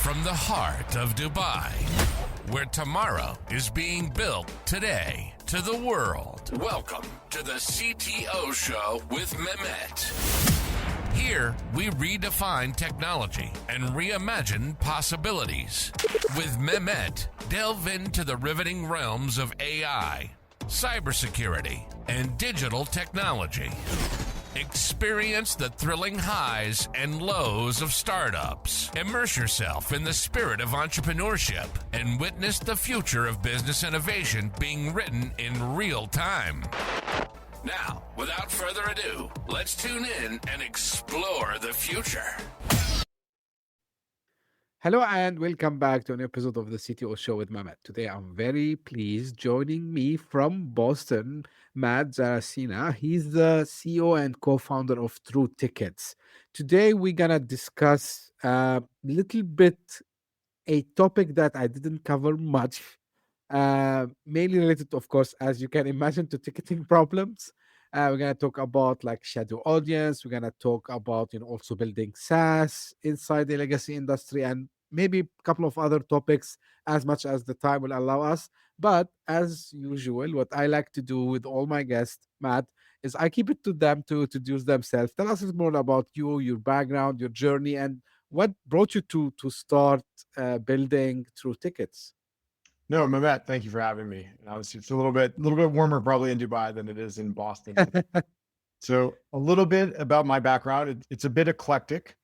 from the heart of Dubai, where tomorrow is being built today, to the world. Welcome to the CTO Show with Mehmet. Here, we redefine technology and reimagine possibilities. With Mehmet, delve into the riveting realms of AI, cybersecurity, and digital technology. Experience the thrilling highs and lows of startups. Immerse yourself in the spirit of entrepreneurship and witness the future of business innovation being written in real time. Now, without further ado, let's tune in and explore the future. Hello and welcome back to an episode of the CTO Show with Mehmet. Today I'm very pleased joining me from Boston, Matt Zarracina. He's the CEO and co-founder of True Tickets. Today we're gonna discuss a little bit a topic that I didn't cover much, mainly related, of course, as you can imagine, to ticketing problems. We're gonna talk about like shadow audience. We're gonna talk about also building SaaS inside the legacy industry, and maybe a couple of other topics as much as the time will allow us. But as usual, what I like to do with all my guests, Matt, is I keep it to them to introduce themselves. Tell us more about you, your background, your journey, and what brought you to start building True Tickets. No, Mehmet, thank you for having me. And obviously, it's a little bit warmer probably in Dubai than it is in Boston. So a little bit about my background. It's a bit eclectic.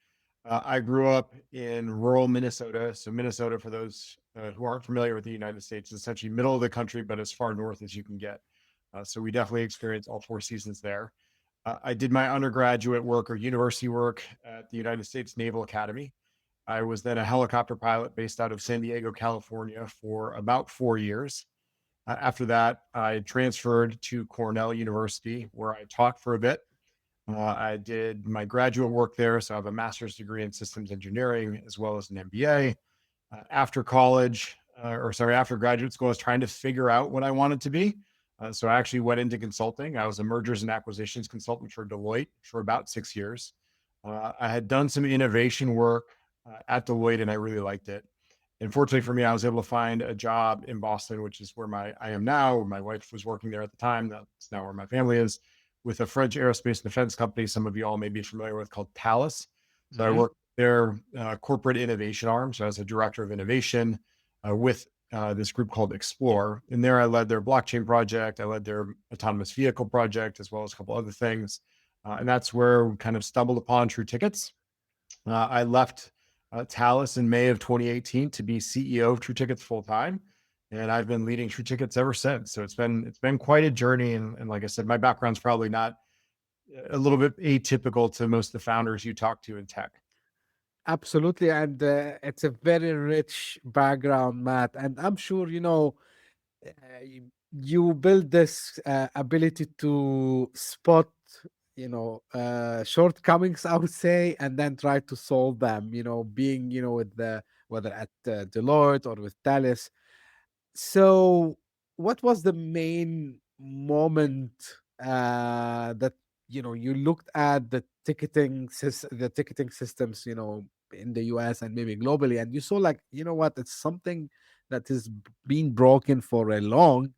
I grew up in rural Minnesota. So Minnesota, for those who aren't familiar with the United States, is essentially middle of the country, but as far north as you can get. So we definitely experienced all four seasons there. I did my undergraduate work or university work at the United States Naval Academy. I was then a helicopter pilot based out of San Diego, California for about 4 years. After that, I transferred to Cornell University, where I taught for a bit. I did my graduate work there, so I have a master's degree in systems engineering as well as an MBA. After graduate school, I was trying to figure out what I wanted to be. So I actually went into consulting. I was a mergers and acquisitions consultant for Deloitte for about 6 years. I had done some innovation work at Deloitte, and I really liked it. And fortunately for me, I was able to find a job in Boston, which is where I am now. My wife was working there at the time. That's now where my family is, with a French aerospace and defense company. Some of you all may be familiar with, called Thales. So I worked their corporate innovation arm. So as a director of innovation with this group called Explore. And there I led their blockchain project. I led their autonomous vehicle project, as well as a couple other things. And that's where we kind of stumbled upon True Tickets. I left Thales in May of 2018 to be CEO of True Tickets full time, and I've been leading True Tickets ever since. So it's been quite a journey, and like I said, my background's probably not a little bit atypical to most of the founders you talk to in tech. Absolutely, and it's a very rich background, Matt. And I'm sure you build this ability to spot shortcomings, I would say, and then try to solve them, being with the whether at Deloitte or with Thales. So what was the main moment that you looked at the ticketing systems, in the US and maybe globally, and you saw like, what, it's something that has been broken for a long,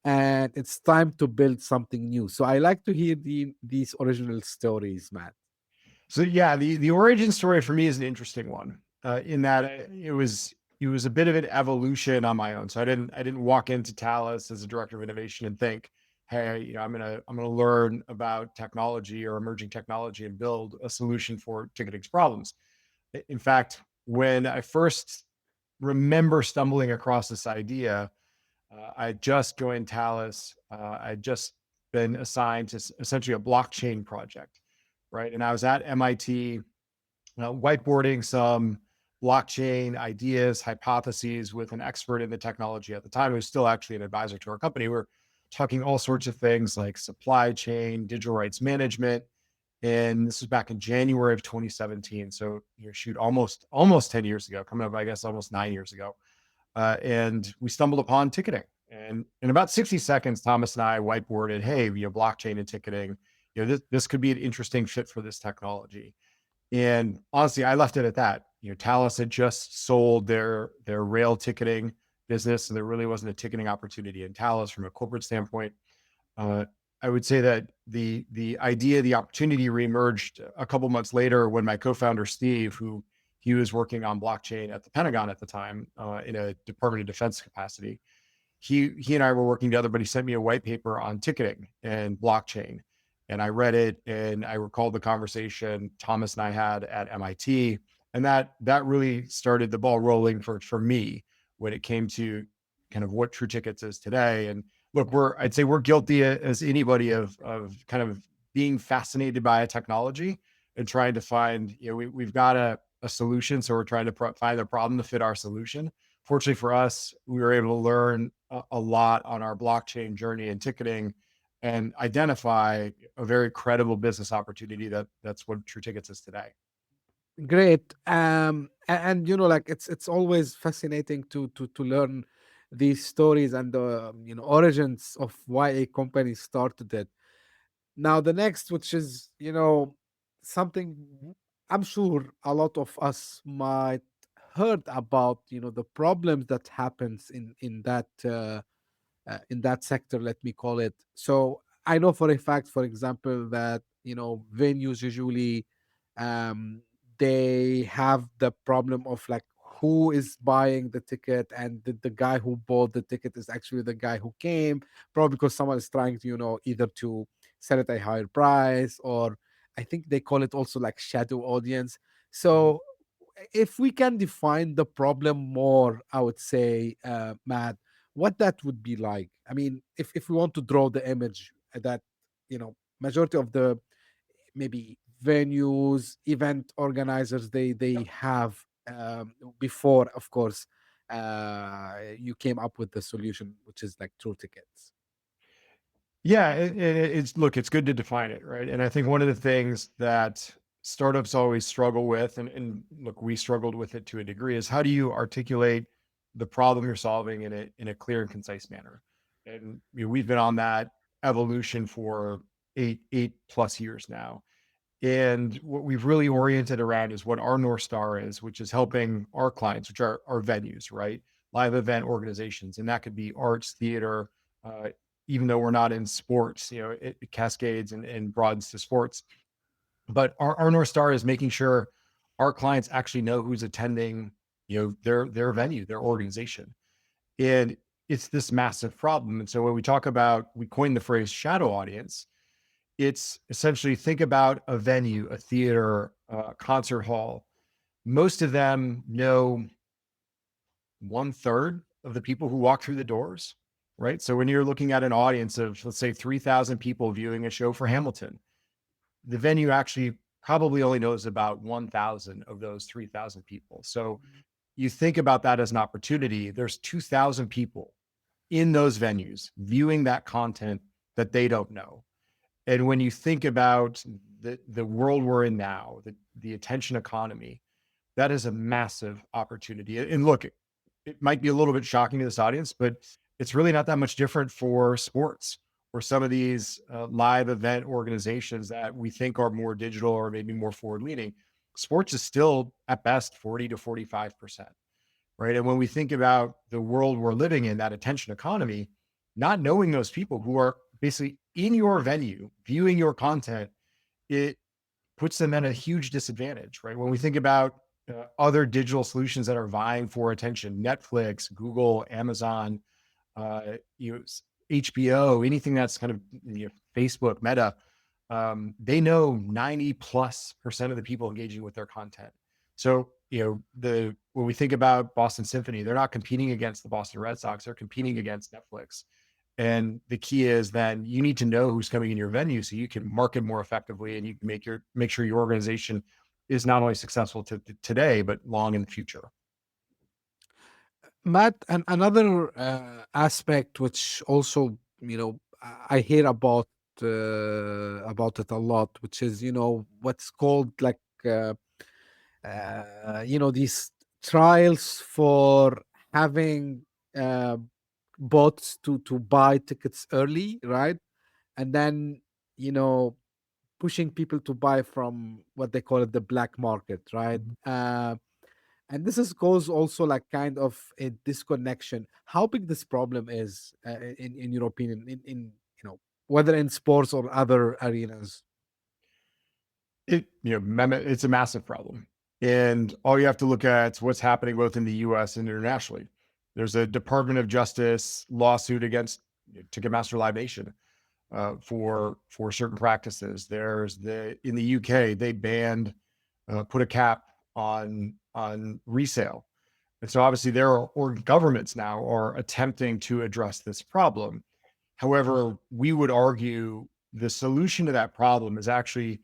and it's time to build something new. So I like to hear these original stories, Matt. So yeah, the origin story for me is an interesting one, in that it was a bit of an evolution on my own. So I didn't walk into Thales as a director of innovation and think, hey, I'm gonna learn about technology or emerging technology and build a solution for ticketing problems. In fact, when I first remember stumbling across this idea, I just joined Thales. I'd just been assigned to essentially a blockchain project, right? And I was at MIT whiteboarding some blockchain ideas, hypotheses with an expert in the technology at the time, who's still actually an advisor to our company. We're talking all sorts of things like supply chain, digital rights management. And this was back in January of 2017. So almost 10 years ago, coming up, I guess, almost 9 years ago. And we stumbled upon ticketing. And in about 60 seconds, Thomas and I whiteboarded, hey, blockchain and ticketing, this could be an interesting fit for this technology. And honestly, I left it at that. Thales had just sold their rail ticketing business, and there really wasn't a ticketing opportunity in Thales from a corporate standpoint. Uh, I would say that the idea, the opportunity reemerged a couple months later when my co-founder Steve, who he was working on blockchain at the Pentagon at the time in a Department of Defense capacity. He and I were working together, but he sent me a white paper on ticketing and blockchain, and I read it, and I recalled the conversation Thomas and I had at MIT, and that really started the ball rolling for me when it came to kind of what True Tickets is today. And look, I'd say we're guilty as anybody of kind of being fascinated by a technology and trying to find, we've got a solution. So we're trying to find a problem to fit our solution. Fortunately for us, we were able to learn a lot on our blockchain journey and ticketing and identify a very credible business opportunity that's what True Tickets is today. Great. And like it's always fascinating to learn these stories and the origins of why a company started it. Now the next, which is something I'm sure a lot of us might heard about, the problems that happens in that sector, let me call it. So I know for a fact, for example, that venues usually um they have the problem of like who is buying the ticket, and the guy who bought the ticket is actually the guy who came, probably because someone is trying to either to sell it at a higher price, or I think they call it also like shadow audience. Mhm. So if we can define the problem more, I would say, Matt, what that would be like. I mean, if we want to draw the image that majority of the maybe venues, event organizers, they have before, of course, you came up with the solution, which is like True Tickets. Yeah, it's look, it's good to define it, right? And I think one of the things that startups always struggle with, and look, we struggled with it to a degree, is how do you articulate the problem you're solving in a clear and concise manner? And we've been on that evolution for eight plus years now. And what we've really oriented around is what our North Star is, which is helping our clients, which are our venues, right? Live event organizations. And that could be arts, theater, uh, even though we're not in sports, it cascades and broadens to sports. But our North Star is making sure our clients actually know who's attending, their venue, their organization. And it's this massive problem. And so when we talk about, we coined the phrase shadow audience, it's essentially think about a venue, a theater, a concert hall. Most of them know 1/3 of the people who walk through the doors, right? So when you're looking at an audience of, let's say, 3,000 people viewing a show for Hamilton, the venue actually probably only knows about 1,000 of those 3,000 people. So you think about that as an opportunity. There's 2,000 people in those venues viewing that content that they don't know. And when you think about the world we're in now, the attention economy, that is a massive opportunity. And look, it might be a little bit shocking to this audience, but it's really not that much different for sports or some of these live event organizations that we think are more digital or maybe more forward leaning. Sports is still at best 40 to 45%, right? And when we think about the world we're living in, that attention economy, not knowing those people who are basically in your venue, viewing your content, it puts them at a huge disadvantage, right? When we think about other digital solutions that are vying for attention, Netflix, Google, Amazon, uh, you know, HBO, anything that's kind of Facebook, Meta, they know 90+% of the people engaging with their content. So, when we think about Boston Symphony, they're not competing against the Boston Red Sox, they're competing against Netflix. And the key is then you need to know who's coming in your venue so you can market more effectively and you can make sure your organization is not only successful today, but long in the future. Matt, and another aspect which also I hear about it a lot, which is what's called like these trials for having uh, bots to buy tickets early, right? And then you know pushing people to buy from what they call it the black market, right? And this has caused also like kind of a disconnection. How big this problem is, in your opinion, in whether in sports or other arenas? It's a massive problem. And all you have to look at is what's happening both in the US and internationally. There's a Department of Justice lawsuit against Ticketmaster Live Nation for certain practices. There's in the UK, they banned, put a cap on resale. And so obviously there are, or governments now are attempting to address this problem. However, we would argue the solution to that problem is actually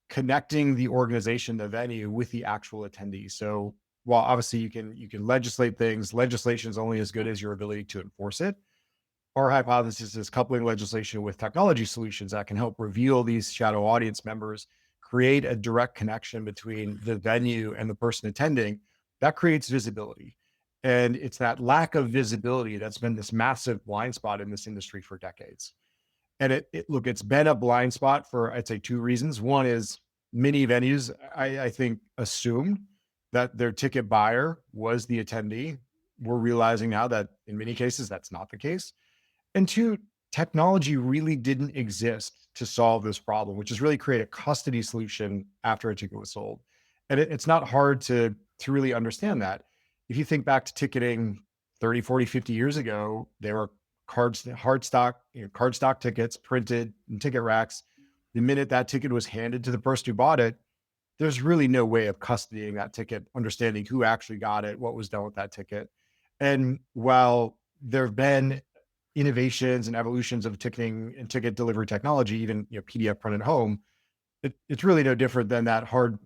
connecting the organization, the venue, with the actual attendees. So while obviously you can legislate things, legislation is only as good as your ability to enforce it. Our hypothesis is coupling legislation with technology solutions that can help reveal these shadow audience members, create a direct connection between the venue and the person attending. That creates visibility. And it's that lack of visibility that's been this massive blind spot in this industry for decades. And look, it's been a blind spot for, I'd say, two reasons. One is many venues, I think, assumed that their ticket buyer was the attendee. We're realizing now that in many cases, that's not the case. And two, technology really didn't exist to solve this problem, which is really create a custody solution after a ticket was sold. And it's not hard to really understand that. If you think back to ticketing 30, 40, 50 years ago, there were hard stock, card stock tickets printed in ticket racks. The minute that ticket was handed to the person who bought it, there's really no way of custodying that ticket, understanding who actually got it, what was done with that ticket. And while there have been innovations and evolutions of ticketing and ticket delivery technology, even PDF print at home, it's really no different than that hard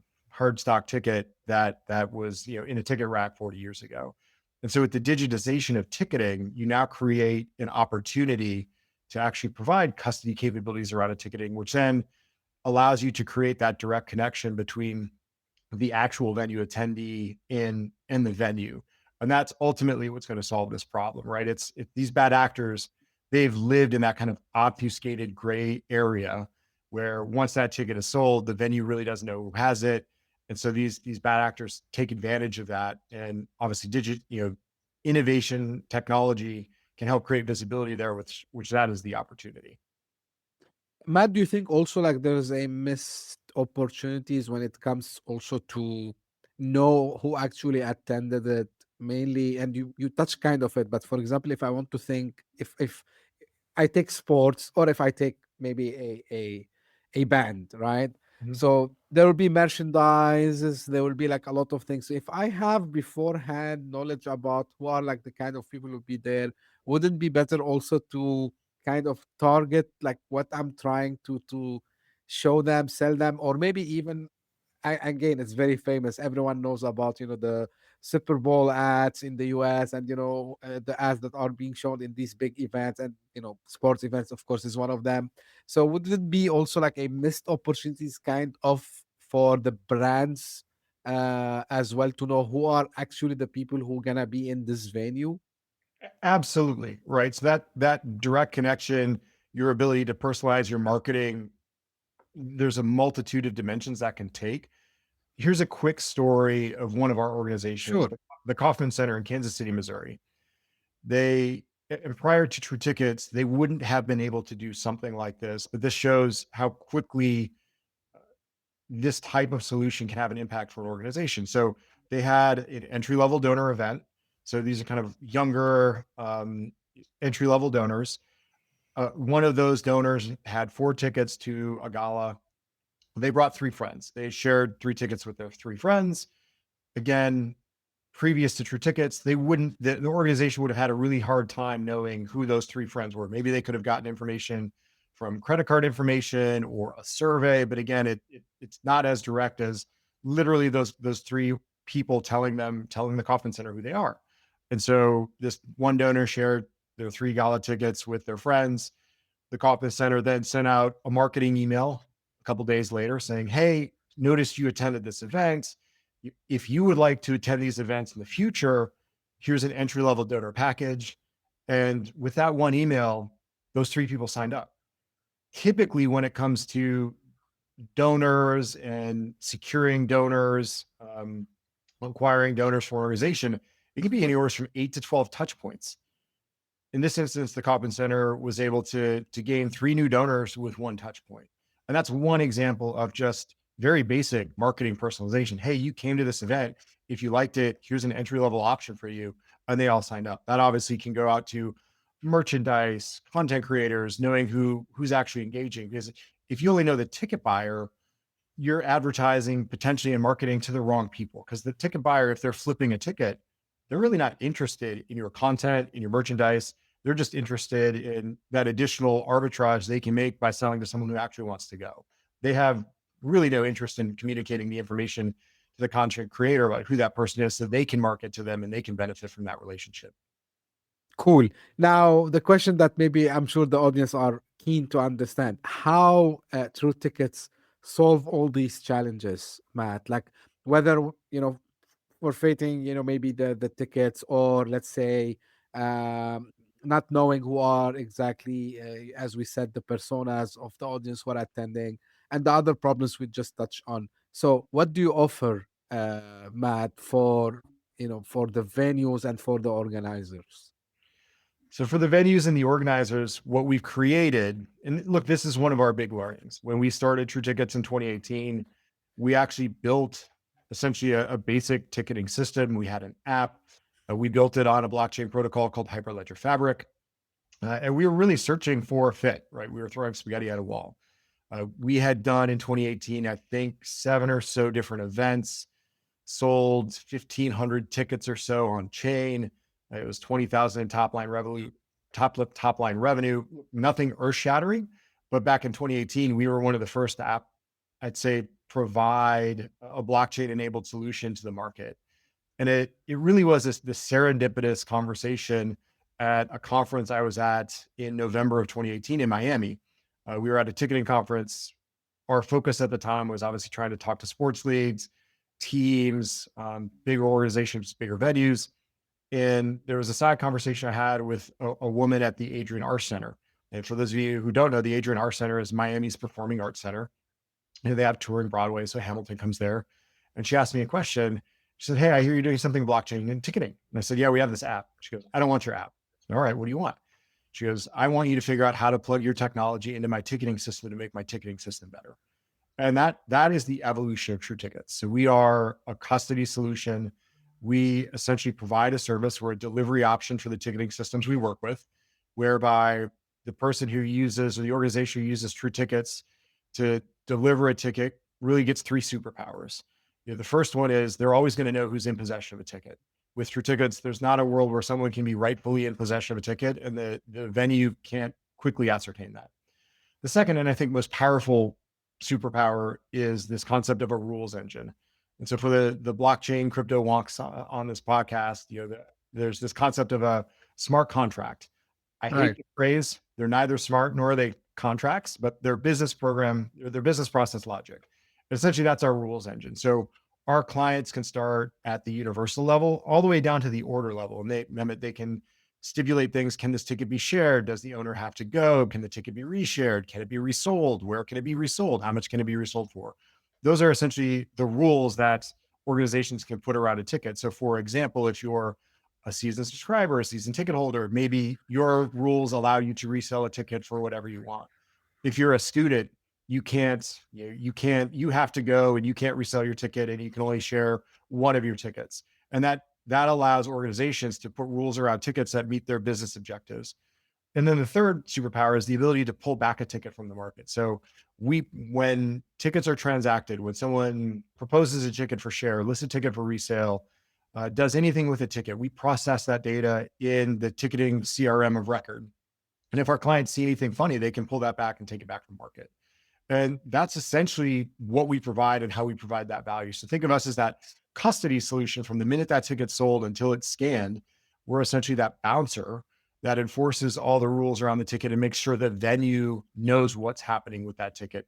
stock ticket that was in a ticket rack 40 years ago. And so with the digitization of ticketing, you now create an opportunity to actually provide custody capabilities around a ticketing, which then allows you to create that direct connection between the actual venue attendee in the venue. And that's ultimately what's going to solve this problem, right? It's these bad actors, they've lived in that kind of obfuscated gray area where once that ticket is sold, the venue really doesn't know who has it. And so these bad actors take advantage of that. And obviously innovation, technology can help create visibility there, which that is the opportunity. Matt, do you think also like there's a missed opportunities when it comes also to know who actually attended it mainly? And you touch kind of it, but for example, if I want to think, if I take sports, or if I take maybe a band, right? Mhm. So there will be merchandises, there will be like a lot of things. So if I have beforehand knowledge about who are like the kind of people who will be there, wouldn't it be better also to kind of target like what I'm trying to show them, sell them, or maybe even again, it's very famous. Everyone knows about the Super Bowl ads in the US, and the ads that are being shown in these big events, and sports events, of course, is one of them. So would it be also like a missed opportunities kind of for the brands as well, to know who are actually the people who gonna be in this venue? Absolutely. Right. So that direct connection, your ability to personalize your marketing, there's a multitude of dimensions that can take. Here's a quick story of one of our organizations, Sure. the Kauffman Center in Kansas City, Missouri. And prior to True Tickets, they wouldn't have been able to do something like this, but this shows how quickly this type of solution can have an impact for an organization. So they had an entry-level donor event. So these are kind of younger entry-level donors. One of those donors had 4 tickets to a gala. They brought 3 friends. They shared 3 tickets with their 3 friends. Again, previous to True Tickets, the organization would have had a really hard time knowing who those 3 friends were. Maybe they could have gotten information from credit card information or a survey, but again, it's not as direct as literally those 3 people telling the Kauffman Center who they are. And so this one donor shared their 3 gala tickets with their friends. The Kauffman Center then sent out a marketing email a couple days later saying, "Hey, noticed you attended this event. If you would like to attend these events in the future, here's an entry-level donor package." And with that one email, those 3 people signed up. Typically, when it comes to donors and securing donors, acquiring donors for an organization, it can be anywhere from 8 to 12 touch points. In this instance, the Kauffman Center was able to gain 3 new donors with 1 touch point. And that's one example of just very basic marketing personalization. Hey, you came to this event. If you liked it, here's an entry level option for you. And they all signed up. That obviously can go out to merchandise, content creators, knowing who's actually engaging. Because if you only know the ticket buyer, you're advertising potentially and marketing to the wrong people, because the ticket buyer, if they're flipping a ticket, they're really not interested in your content, in your merchandise. They're just interested in that additional arbitrage they can make by selling to someone who actually wants to go. They have really no interest in communicating the information to the content creator about who that person is, so they can market to them and they can benefit from that relationship. Cool. Now, the question that maybe I'm sure the audience are keen to understand, how True Tickets solve all these challenges, Matt? Like whether, forfeiting, maybe the tickets, or let's say um, not knowing who are exactly, as we said, the personas of the audience who are attending, and the other problems we just touched on. So what do you offer, Matt, for the venues and for the organizers? So for the venues and the organizers, what we've created, and look, this is one of our big learnings. When we started True Tickets in 2018, we actually built essentially a basic ticketing system. We had an app. We built it on a blockchain protocol called Hyperledger Fabric. And we were really searching for a fit, right? We were throwing spaghetti at a wall. We had done in 2018, I think 7 or so different events, sold 1,500 tickets or so on chain. It was 20,000 in top line revenue, nothing earth shattering. But back in 2018, we were one of the first to I'd say, provide a blockchain enabled solution to the market. And it really was this serendipitous conversation at a conference I was at in November of 2018 in Miami. We were at a ticketing conference. Our focus at the time was obviously trying to talk to sports leagues, teams, bigger organizations, bigger venues. And there was a side conversation I had with a woman at the Adrian Arts Center. And for those of you who don't know, the Adrian Arts Center is Miami's performing arts center. And they have touring Broadway, so Hamilton comes there. And she asked me a question. She said, "Hey, I hear you're doing something blockchain and ticketing." And I said, "Yeah, we have this app." She goes, "I don't want your app." "All right, what do you want?" She goes, "I want you to figure out how to plug your technology into my ticketing system to make my ticketing system better." And that is the evolution of True Tickets. So we are a custody solution. We essentially provide a service. We're a delivery option for the ticketing systems we work with, whereby the person who uses, or the organization who uses True Tickets to deliver a ticket, really gets 3 superpowers. The first one is they're always going to know who's in possession of a ticket. With True Tickets, there's not a world where someone can be rightfully in possession of a ticket and the venue can't quickly ascertain that. The second, and I think most powerful superpower, is this concept of a rules engine. And so for the blockchain crypto wonks on this podcast, there's this concept of a smart contract. I hate the phrase. They're neither smart nor are they contracts, but they're business process logic. Essentially, that's our rules engine. So our clients can start at the universal level all the way down to the order level, and they can stipulate things. Can this ticket be shared? Does the owner have to go? Can the ticket be reshared? Can it be resold? Where can it be resold? How much can it be resold for? Those are essentially the rules that organizations can put around a ticket. So for example, if you're a season subscriber, a season ticket holder, maybe your rules allow you to resell a ticket for whatever you want. If you're a student, you have to go and you can't resell your ticket, and you can only share one of your tickets. And that allows organizations to put rules around tickets that meet their business objectives. And then the third superpower is the ability to pull back a ticket from the market. So when tickets are transacted, when someone proposes a ticket for share, lists a ticket for resale, does anything with a ticket, we process that data in the ticketing CRM of record. And if our clients see anything funny, they can pull that back and take it back from market. And that's essentially what we provide and how we provide that value. So think of us as that custody solution from the minute that ticket's sold until it's scanned. We're essentially that bouncer that enforces all the rules around the ticket and makes sure the venue knows what's happening with that ticket.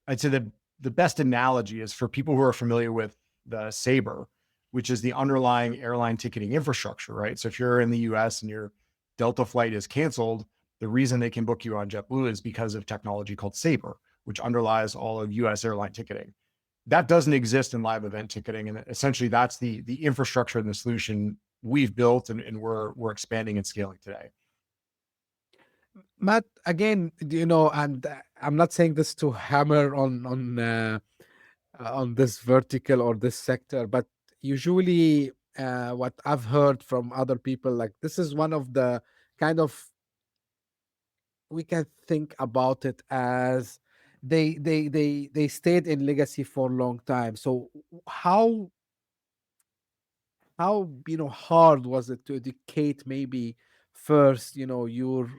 I'd say that the best analogy is for people who are familiar with the Sabre, which is the underlying airline ticketing infrastructure, right? So if you're in the US and your Delta flight is canceled, the reason they can book you on JetBlue is because of technology called Sabre, which underlies all of US airline ticketing. That doesn't exist in live event ticketing. And essentially that's the infrastructure and the solution we've built and we're expanding and scaling today. Matt, again, and I'm not saying this to hammer on this vertical or this sector, but usually what I've heard from other people, like this is one of the kind of, we can think about it as they stayed in legacy for a long time. So how hard was it to educate maybe first your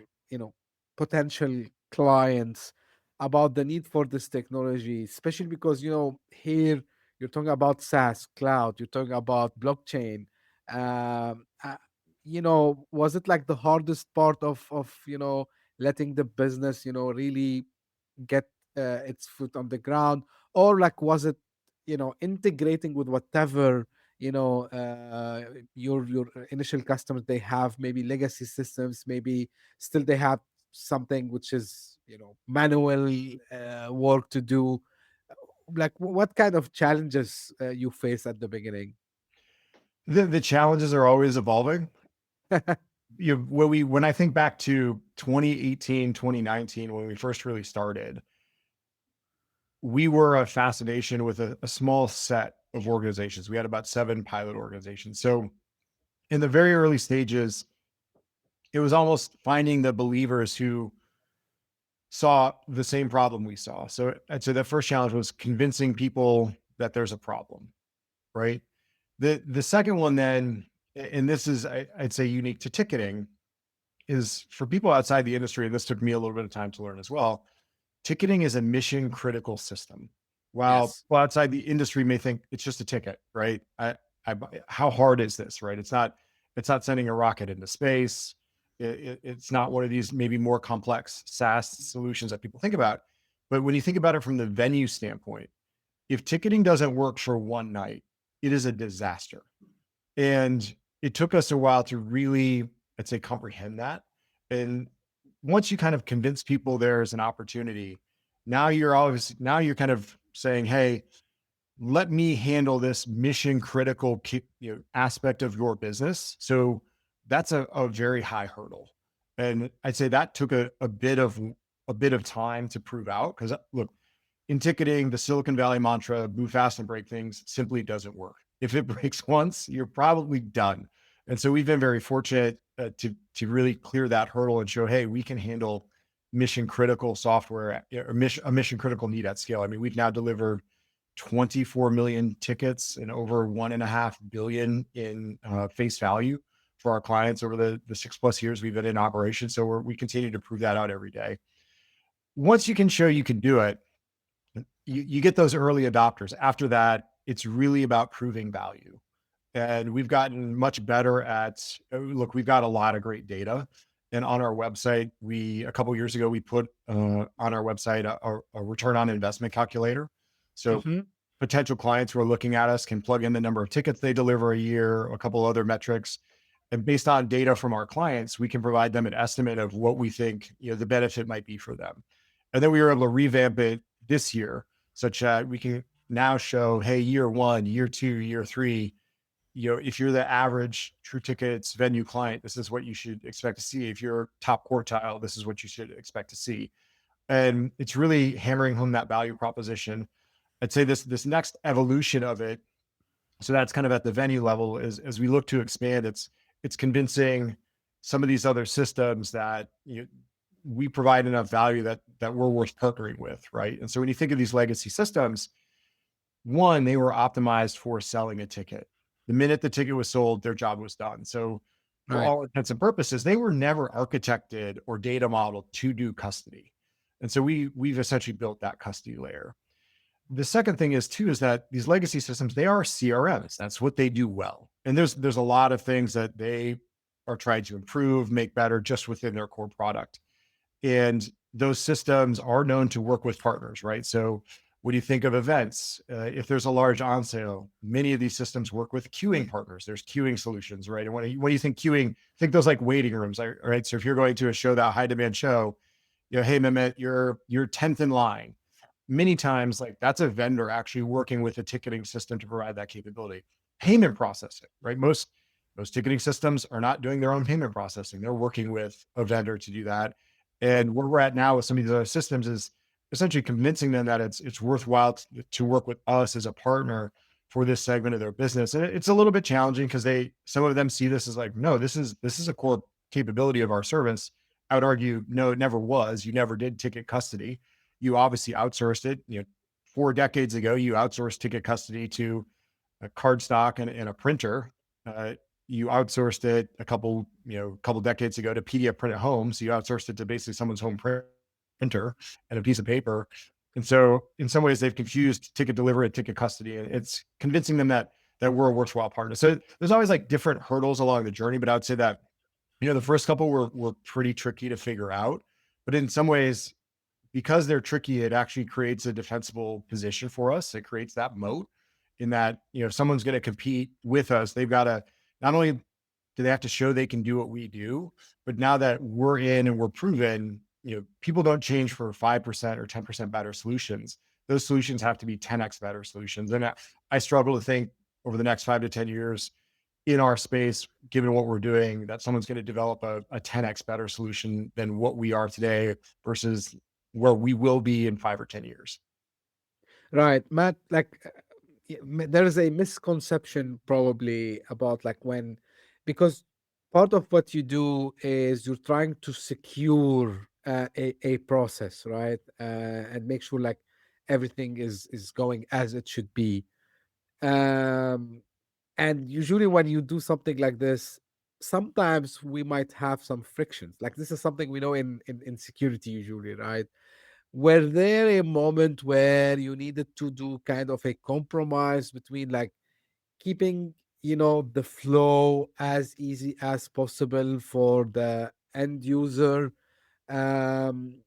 potential clients about the need for this technology, especially because here you're talking about SaaS cloud, you're talking about blockchain. Was it like the hardest part of letting the business really get its foot on the ground, or like was it integrating with whatever your initial customers, they have maybe legacy systems, maybe still they have something which is manual work to do, like what kind of challenges you face at the beginning? The challenges are always evolving. When I think back to 2018, 2019, when we first really started, we were a fascination with a small set of organizations. We had about 7 pilot organizations. So in the very early stages, it was almost finding the believers who saw the same problem we saw. So I'd say the first challenge was convincing people that there's a problem, right? The second one then, and this is I'd say unique to ticketing, is for people outside the industry, and this took me a little bit of time to learn as well. Ticketing is a mission critical system. While Yes. people outside the industry may think it's just a ticket, right? How hard is this, right? It's not sending a rocket into space. It's not one of these maybe more complex SaaS solutions that people think about. But when you think about it from the venue standpoint, if ticketing doesn't work for one night, it is a disaster. And it took us a while to really, I'd say, comprehend that. And once you kind of convince people there's an opportunity, now you're kind of saying, hey, let me handle this mission critical aspect of your business. So that's a very high hurdle. And I'd say that took a bit of time to prove out. Because look, in ticketing, the Silicon Valley mantra, move fast and break things, simply doesn't work. If it breaks once, you're probably done. And so we've been very fortunate to really clear that hurdle and show, hey, we can handle mission critical software or a mission critical need at scale. I mean, we've now delivered 24 million tickets and over 1.5 billion in face value for our clients over the 6+ years we've been in operation. So we continue to prove that out every day. Once you can show you can do it, you get those early adopters. After that, it's really about proving value. And we've gotten much better at, look, we've got a lot of great data. And on our website, a couple of years ago, we put on our website a return on investment calculator. So Hmm. potential clients who are looking at us can plug in the number of tickets they deliver a year, a couple other metrics. And based on data from our clients, we can provide them an estimate of what we think the benefit might be for them. And then we were able to revamp it this year such that we can now show, hey, year 1, year 2, year 3, if you're the average True Tickets venue client, this is what you should expect to see. If you're top quartile, this is what you should expect to see. And it's really hammering home that value proposition. I'd say this next evolution of it, so that's kind of at the venue level, is as we look to expand, it's convincing some of these other systems that we provide enough value that we're worth partnering with, right? And so when you think of these legacy systems, one, they were optimized for selling a ticket. The minute the ticket was sold, their job was done. So for Right. all intents and purposes, they were never architected or data modeled to do custody. And so we've essentially built that custody layer. The second thing is too, is that these legacy systems, they are CRMs. That's what they do well. And there's a lot of things that they are trying to improve, make better just within their core product. And those systems are known to work with partners, right? So when you think of events, if there's a large on sale, many of these systems work with queuing partners. There's queuing solutions, right? And when you think queuing, think those like waiting rooms, right? So if you're going to a show, that high demand show, hey, Mehmet, you're 10th in line. many times, like that's a vendor actually working with a ticketing system to provide that capability. Payment processing, right? Most ticketing systems are not doing their own payment processing. They're working with a vendor to do that. And where we're at now with some of these other systems is essentially convincing them that it's worthwhile to work with us as a partner for this segment of their business. And it's a little bit challenging because some of them see this as like, no, this is a core capability of our service. I would argue, no, it never was. You never did ticket custody. You obviously outsourced it. 4 decades ago, you outsourced ticket custody to a card stock and a printer. Uh, you outsourced it a couple decades ago to PDF print at home. So you outsourced it to basically someone's home printer and a piece of paper. And so in some ways they've confused ticket delivery and ticket custody. And it's convincing them that we're a worthwhile partner. So there's always like different hurdles along the journey, but I would say that, the first couple were pretty tricky to figure out, but in some ways, because they're tricky, it actually creates a defensible position for us. It creates that moat in that, if someone's going to compete with us, they've got to, not only do they have to show they can do what we do, but now that we're in and we're proven, people don't change for 5% or 10% better solutions. Those solutions have to be 10x better solutions. And I struggle to think over the next 5 to 10 years in our space, given what we're doing, that someone's going to develop a 10x better solution than what we are today versus where we will be in 5 or 10 years. Right, Matt. Like, there is a misconception probably about like because part of what you do is you're trying to secure a process, right, and make sure like everything is going as it should be. Um, and usually when you do something like this, sometimes we might have some frictions. Like this is something we know in security usually, right? Were there a moment where you needed to do kind of a compromise between like keeping, the flow as easy as possible for the end user, um,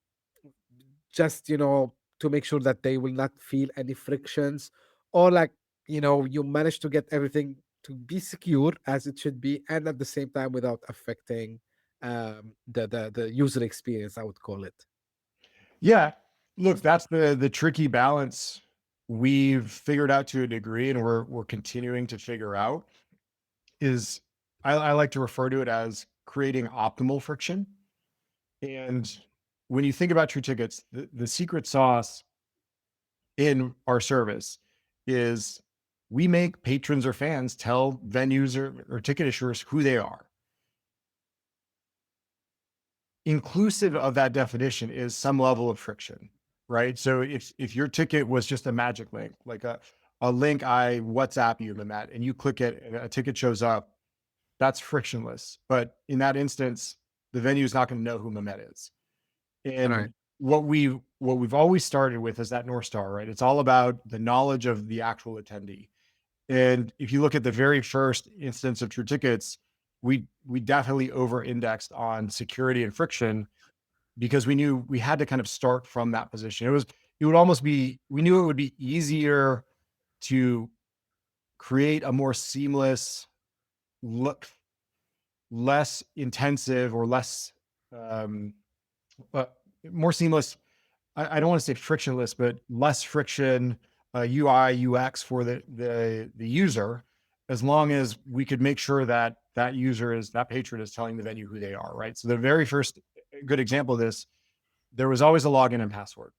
just, to make sure that they will not feel any frictions, or like, you manage to get everything to be secure as it should be, and at the same time without affecting the user experience, I would call it. Yeah. Look, that's the tricky balance we've figured out to a degree, and we're continuing to figure out is I like to refer to it as creating optimal friction. And when you think about True Tickets, the secret sauce in our service is we make patrons or fans tell venues or ticket issuers who they are. Inclusive of that definition is some level of friction, right? So if your ticket was just a magic link, like a link I WhatsApp you, Matt, and you click it and a ticket shows up, that's frictionless. But in that instance, the venue is not going to know who Mehmet is. And Right. what we've always started with is that North Star, right? It's all about the knowledge of the actual attendee. And if you look at the very first instance of True Tickets, we definitely over-indexed on security and friction because we knew we had to kind of start from that position. We knew it would be easier to create a more seamless look, less intensive or less, um, but more seamless. I don't want to say frictionless, but less friction, UI, UX for the user, as long as we could make sure that that patron is telling the venue who they are, right? So the very first good example of this, there was always a login and password,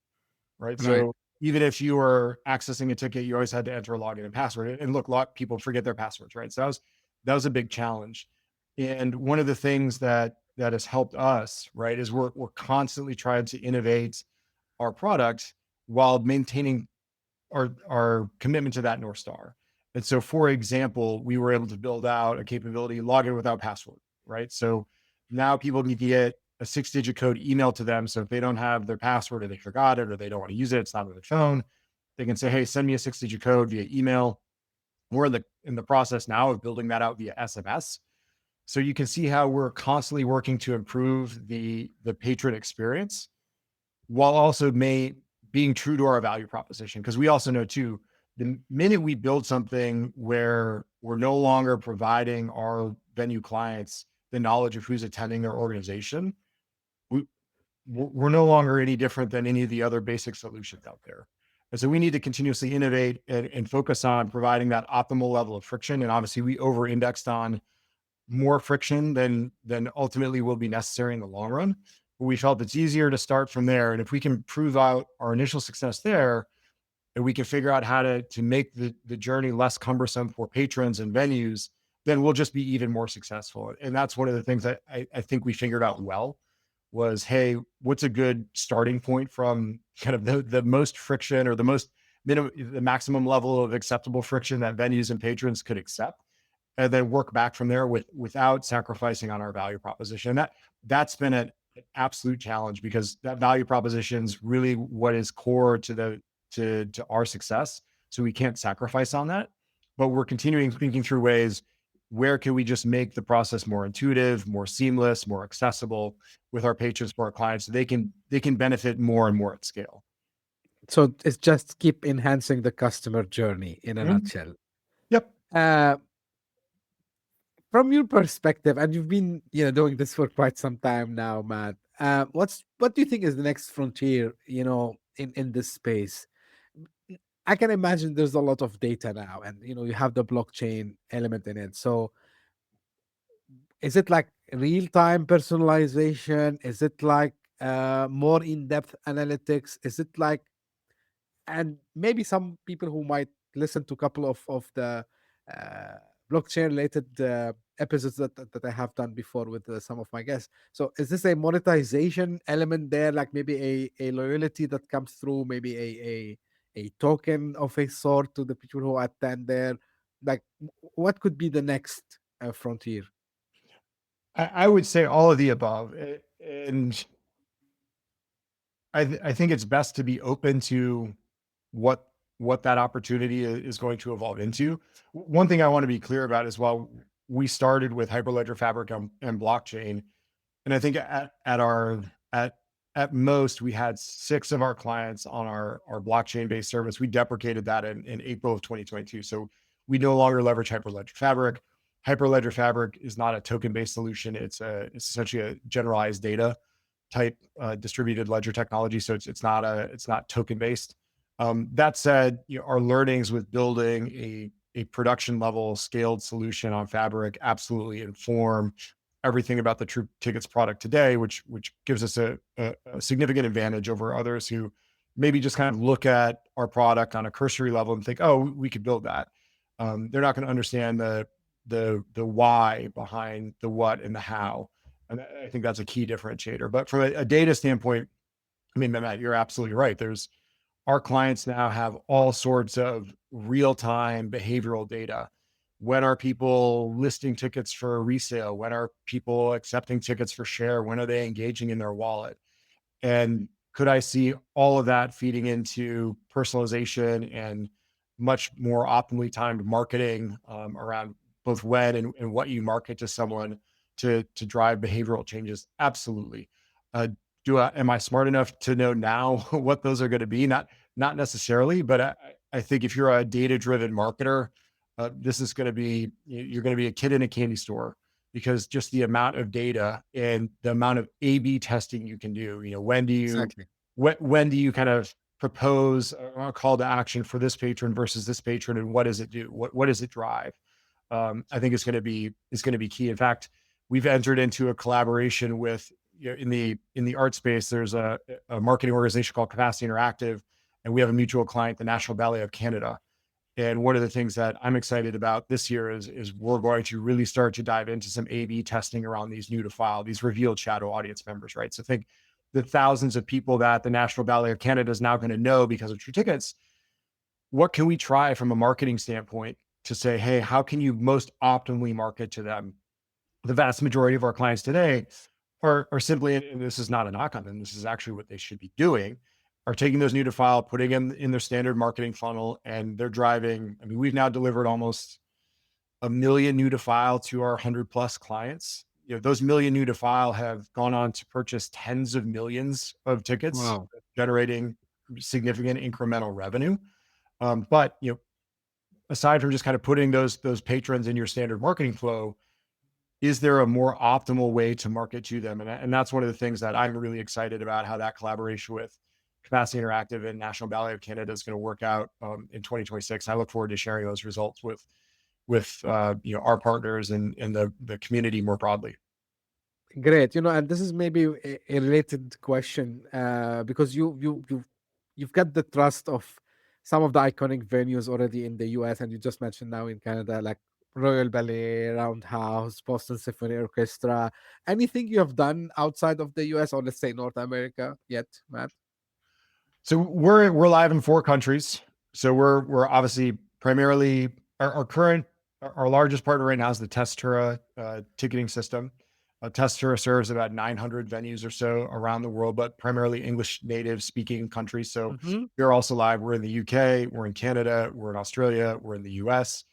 right? Right. So even if you were accessing a ticket, you always had to enter a login and password. And look, a lot of people forget their passwords, right? So that was a big challenge. And one of the things that has helped us, right, is we're constantly trying to innovate our product while maintaining our commitment to that North Star. And so, for example, we were able to build out a capability, login without password, right? So now people can get a 6-digit code emailed to them. So if they don't have their password or they forgot it or they don't want to use it, it's not on their phone, they can say, hey, send me a 6-digit code via email. We're in the process now of building that out via SMS. So you can see how we're constantly working to improve the patron experience while also being true to our value proposition. Because we also know too, the minute we build something where we're no longer providing our venue clients the knowledge of who's attending their organization, we we're no longer any different than any of the other basic solutions out there. And so we need to continuously innovate and focus on providing that optimal level of friction. And obviously we over indexed on more friction than ultimately will be necessary in the long run. But we felt it's easier to start from there. And if we can prove out our initial success there, and we can figure out how to make the journey less cumbersome for patrons and venues, then we'll just be even more successful. And that's one of the things that I think we figured out well was, hey, what's a good starting point from kind of the most friction or the most minimum, the maximum level of acceptable friction that venues and patrons could accept, and then work back from there without sacrificing on our value proposition. That's been an absolute challenge because that value proposition is really what is core to our success. So we can't sacrifice on that, but we're continuing thinking through ways where can we just make the process more intuitive, more seamless, more accessible with our patrons, for our clients, so they can benefit more and more at scale. So it's just keep enhancing the customer journey in a Mhm. nutshell. Yep. From your perspective, and you've been doing this for quite some time now, Matt. What do you think is the next frontier? In this space, I can imagine there's a lot of data now, and you have the blockchain element in it. So is it like real time personalization? Is it like more in depth analytics? Is it like, and maybe some people who might listen to a couple of the uh, blockchain related episodes that I have done before with some of my guests. So is this a monetization element there, like maybe a loyalty that comes through, maybe a token of a sort to the people who attend there? Like, what could be the next frontier? I would say all of the above. And I think it's best to be open to what that opportunity is going to evolve into. One thing I want to be clear about is, while we started with Hyperledger Fabric and blockchain, and I think at at most we had 6 of our clients on our blockchain based service. We deprecated that in April of 2022. So we no longer leverage Hyperledger Fabric. Hyperledger Fabric is not a token based solution. It's essentially a generalized data type distributed ledger technology. So it's not token based. That said, our learnings with building a production level scaled solution on Fabric absolutely inform everything about the True Tickets product today, which gives us a significant advantage over others who maybe just kind of look at our product on a cursory level and think, oh, we could build that. They're not going to understand the why behind the what and the how. And I think that's a key differentiator. But from a data standpoint, I mean, Matt, you're absolutely right. Our clients now have all sorts of real-time behavioral data. When are people listing tickets for resale? When are people accepting tickets for share? When are they engaging in their wallet? And could I see all of that feeding into personalization and much more optimally timed marketing around both when and what you market to someone to drive behavioral changes? Absolutely. Uh, am I smart enough to know now what those are going to be? Not necessarily, but I think if you're a data driven marketer, this is going to be, you're going to be a kid in a candy store, because just the amount of data and the amount of A/B testing you can do. Exactly. When do you kind of propose a call to action for this patron versus this patron, and what does it do? What does it drive? I think it's going to be key. In fact, we've entered into a collaboration with, in the art space. There's a marketing organization called Capacity Interactive, and we have a mutual client, the National Ballet of Canada. And one of the things that I'm excited about this year is we're going to really start to dive into some A/B testing around these new to file, these revealed shadow audience members, right? So think the thousands of people that the National Ballet of Canada is now going to know because of True Tickets. What can we try from a marketing standpoint to say, hey, how can you most optimally market to them? The vast majority of our clients today are simply, and this is not a knock on them, this is actually what they should be doing, are taking those new to file, putting them in their standard marketing funnel, and they're driving. I mean, we've now delivered almost 1 million new to file to our 100+ clients. Those million new to file have gone on to purchase tens of millions of tickets, Wow. generating significant incremental revenue. But aside from just kind of putting those patrons in your standard marketing flow, is there a more optimal way to market to them? And that's one of the things that I'm really excited about, how that collaboration with Capacity Interactive and National Ballet of Canada is going to work out in 2026. I look forward to sharing those results with our partners and the community more broadly. Great. And this is maybe a related question, because you've got the trust of some of the iconic venues already in the US, and you just mentioned now in Canada, like Royal Ballet, Roundhouse, Boston Symphony Orchestra. Anything you have done outside of the US, or let's say North America yet, Matt? So we're live in 4 countries. So we're obviously primarily our largest partner right now is the Testura ticketing system. Testura serves about 900 venues or so around the world, but primarily English native speaking countries. So Hmm. we're also live. We're in the UK, we're in Canada, we're in Australia, we're in the US.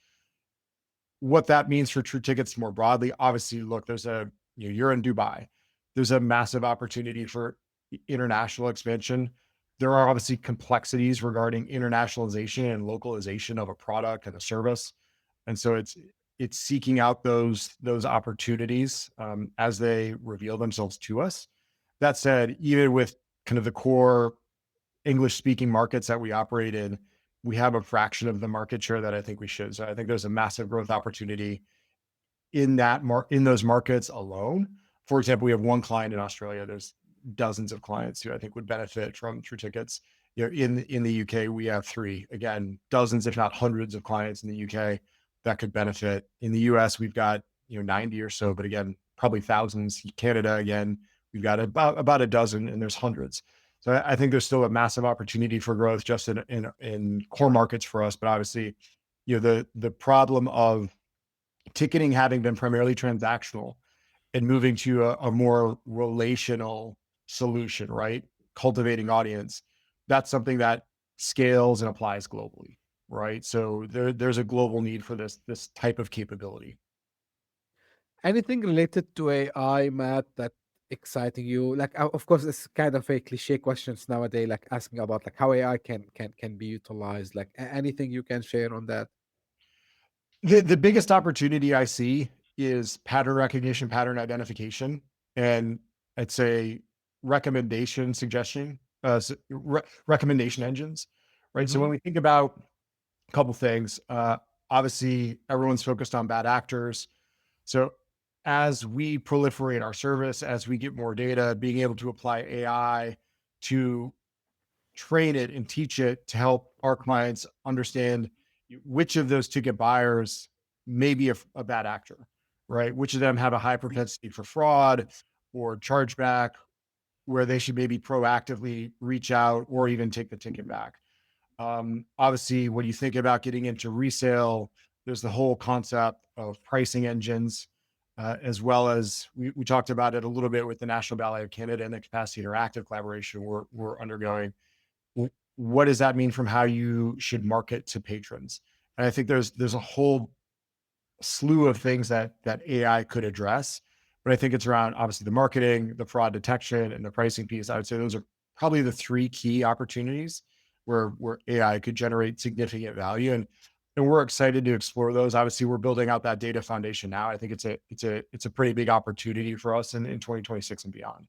What that means for True Tickets more broadly, obviously, look, you're in Dubai. There's a massive opportunity for international expansion. There are obviously complexities regarding internationalization and localization of a product and a service. And so it's seeking out those opportunities as they reveal themselves to us. That said, even with kind of the core English speaking markets that we operate in, we have a fraction of the market share that I think we should. So I think there's a massive growth opportunity in those markets alone. For example, we have one client in Australia. There's dozens of clients who I think would benefit from True Tickets. In the UK, we have 3. Again, dozens, if not hundreds, of clients in the UK that could benefit. In the US, we've got 90 or so, but again, probably thousands. Canada, again, we've got about a dozen, and there's hundreds. So I think there's still a massive opportunity for growth just in core markets for us. But obviously, the problem of ticketing having been primarily transactional and moving to a more relational solution, right? Cultivating audience. That's something that scales and applies globally, right? So there's a global need for this type of capability. Anything related to AI, Matt, that exciting you? Like, of course, it's kind of a cliche questions nowadays, like asking about like how AI can be utilized. Like, anything you can share on that? The biggest opportunity I see is pattern recognition, pattern identification, and I'd say recommendation suggestion, recommendation engines, right? So Hmm. when we think about a couple things, obviously everyone's focused on bad actors. So as we proliferate our service, as we get more data, being able to apply AI to train it and teach it to help our clients understand which of those ticket buyers may be a bad actor, right? Which of them have a high propensity for fraud or chargeback, where they should maybe proactively reach out or even take the ticket back. Obviously, when you think about getting into resale, there's the whole concept of pricing engines, as well as we talked about it a little bit with the National Ballet of Canada and the Capacity Interactive collaboration we're undergoing. What does that mean from how you should market to patrons? And I think there's a whole slew of things that AI could address, but I think it's around obviously the marketing, the fraud detection, and the pricing piece. I would say those are probably the 3 key opportunities where AI could generate significant value, and we're excited to explore those. Obviously, we're building out that data foundation now. I think it's a pretty big opportunity for us in 2026 and beyond.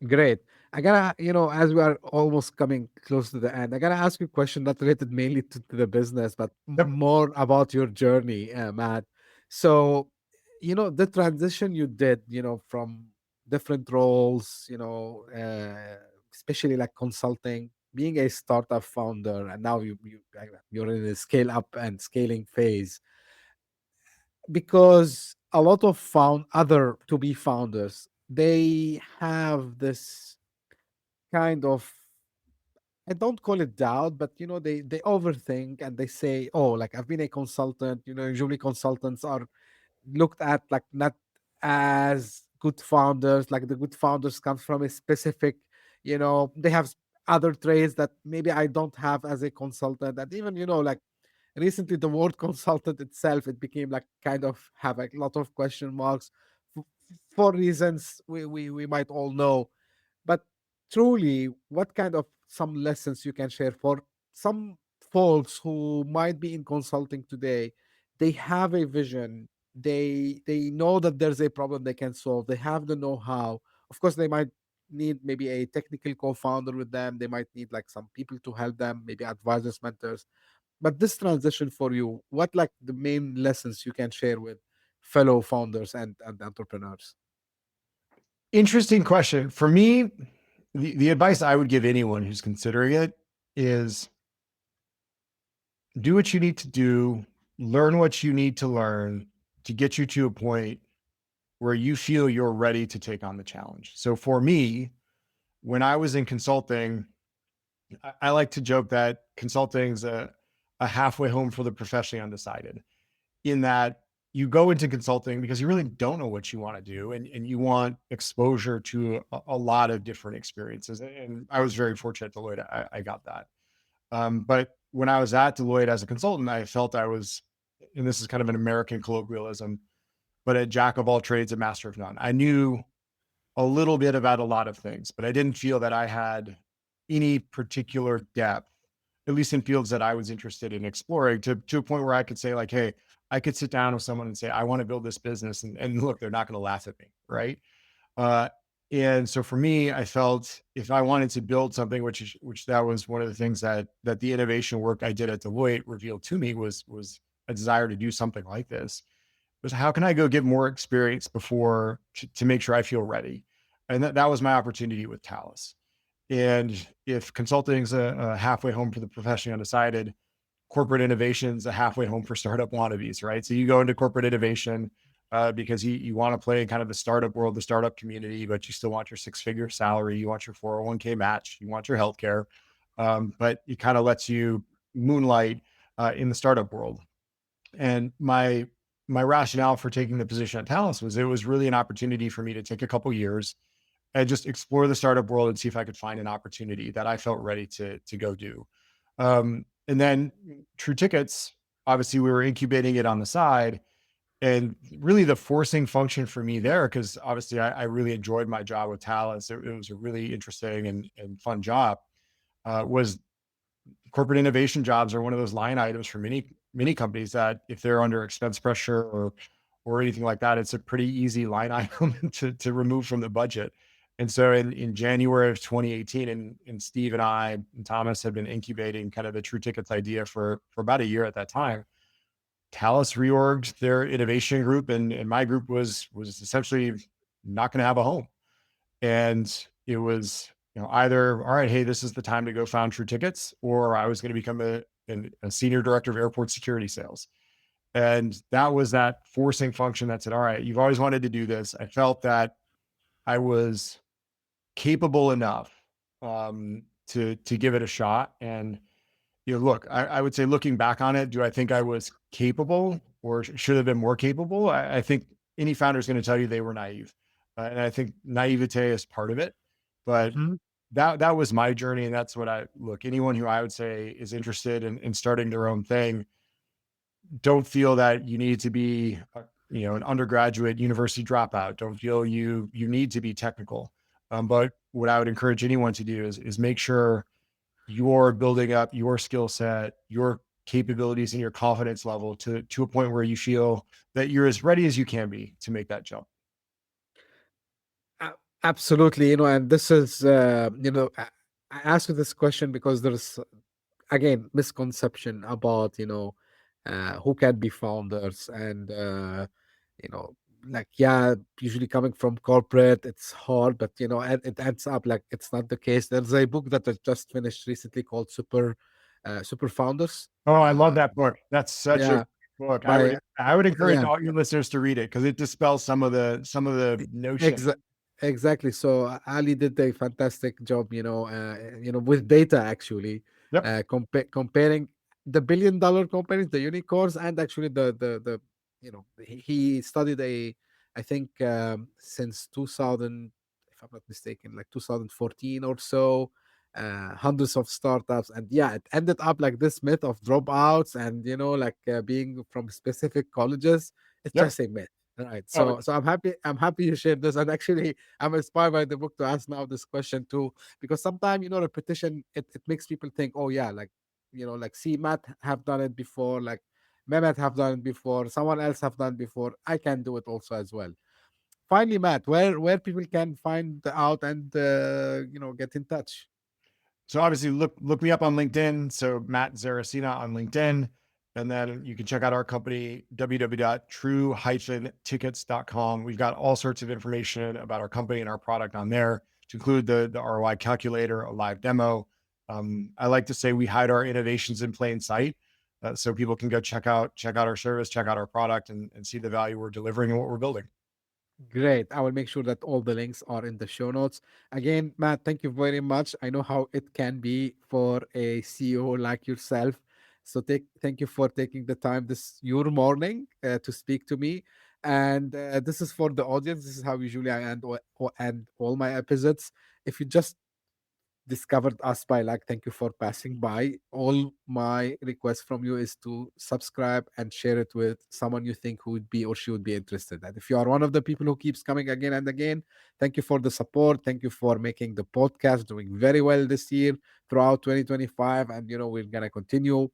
Great. I gotta, as we are almost coming close to the end, I gotta ask you a question not related mainly to the business, but Yep. more about your journey, Matt. So, the transition you did, from different roles, especially like consulting, being a startup founder, and now you're in a scale up and scaling phase, because a lot of other to be founders, they have this kind of, I don't call it doubt, but they overthink and they say, "Oh, like I've been a consultant." Usually consultants are looked at like not as good founders. Like the good founders come from a specific, they have other traits that maybe I don't have as a consultant. And even like recently, the word consultant itself, it became like kind of have a lot of question marks f- for reasons we might all know. But truly, what kind of some lessons you can share for some folks who might be in consulting today? They have a vision, they know that there's a problem they can solve. They have the know-how. Of course, they might need maybe a technical co-founder with them. They might need like some people to help them, maybe advisors, mentors. But this transition for you, what like the main lessons you can share with fellow founders and entrepreneurs? Interesting question. For me, the advice I would give anyone who's considering it is do what you need to do, learn what you need to learn to get you to a point where you feel you're ready to take on the challenge. So for me, when I was in consulting, I like to joke that consulting is a halfway home for the professionally undecided, in that you go into consulting because you really don't know what you want to do, and you want exposure to a lot of different experiences. And I was very fortunate at Deloitte. I got that. But when I was at Deloitte as a consultant, I felt I was, and this is kind of an American colloquialism, but a jack of all trades, a master of none. I knew a little bit about a lot of things, but I didn't feel that I had any particular depth, at least in fields that I was interested in exploring, to a point where I could say, like, hey, I could sit down with someone and say, I want to build this business. And look, they're not going to laugh at me. Right. Uh, and so for me, I felt if I wanted to build something, which that was one of the things that the innovation work I did at Deloitte revealed to me was a desire to do something like this, was how can I go get more experience before to make sure I feel ready? And that was my opportunity with Talus. And if consulting is a halfway home for the professionally undecided, corporate innovation's a halfway home for startup wannabes, right? So you go into corporate innovation because you want to play in kind of the startup world, the startup community, but you still want your six-figure salary, you want your 401k match, you want your healthcare, but it kind of lets you moonlight in the startup world. And my rationale for taking the position at Talus was it was really an opportunity for me to take a couple years and just explore the startup world and see if I could find an opportunity that I felt ready to go do. And then True Tickets, obviously we were incubating it on the side, and really the forcing function for me there, because obviously I really enjoyed my job with Talus. It was a really interesting and fun job. Was corporate innovation jobs are one of those line items for many companies that if they're under expense pressure or anything like that, it's a pretty easy line item to remove from the budget. And so in January of 2018, and Steve and I and Thomas had been incubating kind of the True Tickets idea for about a year at that time. Talus reorged their innovation group, and my group was essentially not going to have a home. And it was, either, all right, hey, this is the time to go found True Tickets, or I was going to become a senior director of airport security sales. And that was that forcing function that said, all right, you've always wanted to do this. I felt that I was capable enough to give it a shot. And look, I would say looking back on it, do I think I was capable or should have been more capable? I think any founder is going to tell you they were naive. And I think naivete is part of it. But Mhm. that was my journey. And that's what anyone who I would say is interested in starting their own thing, don't feel that you need to be, an undergraduate university dropout. Don't feel you need to be technical. But what I would encourage anyone to do is make sure you're building up your skill set, your capabilities, and your confidence level to a point where you feel that you're as ready as you can be to make that jump. A- Absolutely, and this is, I ask you this question because there's again misconception about who can be founders and you know like yeah, usually coming from corporate it's hard, but and it ends up like it's not the case. There's a book that I just finished recently called Super Founders. Oh, I love that book. That's such a Yeah, great book. by I would encourage yeah. all your listeners to read it because it dispels some of the notion. Exa exactly. So Ali did a fantastic job, with data actually, Yep. comparing the billion-dollar companies, the unicorns, and actually the he studied I think since 2000, if I'm not mistaken, like 2014 or so, hundreds of startups, and yeah, it ended up like this myth of dropouts and like being from specific colleges. It's Yep. just a myth. Right. Oh, So I'm happy you shared this. And actually I'm inspired by the book to ask now this question too. Because sometimes, repetition it makes people think, oh yeah, like like see Matt have done it before. Like Mehmet have done it before, someone else have done before. I can do it also as well. Finally, Matt, where people can find out and get in touch. So obviously look me up on LinkedIn. So Matt Zarracina on LinkedIn. And then you can check out our company, www.true-tickets.com. We've got all sorts of information about our company and our product on there, to include the ROI calculator, a live demo. I like to say we hide our innovations in plain sight, so people can go check out our service, check out our product, and see the value we're delivering and what we're building. Great. I will make sure that all the links are in the show notes. Again, Matt, thank you very much. I know how it can be for a CEO like yourself. So thank you for taking the time this your morning to speak to me. And this is for the audience. This is how usually I end all my episodes. If you just discovered us by luck, thank you for passing by. All my request from you is to subscribe and share it with someone you think who would be or she would be interested. And if you are one of the people who keeps coming again and again, thank you for the support. Thank you for making the podcast doing very well this year throughout 2025. And we're gonna continue.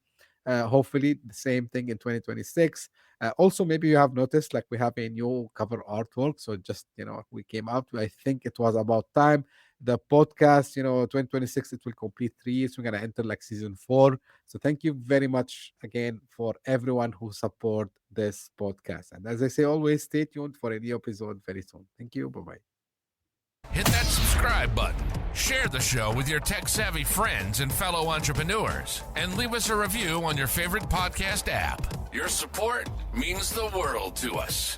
Hopefully the same thing in 2026. Also, maybe you have noticed like we have a new cover artwork. So just we came out. I think it was about time. The podcast, 2026, it will complete 3 years. We're gonna enter like season 4. So thank you very much again for everyone who support this podcast. And as I say, always stay tuned for a new episode very soon. Thank you. Bye bye. Hit that subscribe button, share the show with your tech-savvy friends and fellow entrepreneurs, and leave us a review on your favorite podcast app. Your support means the world to us.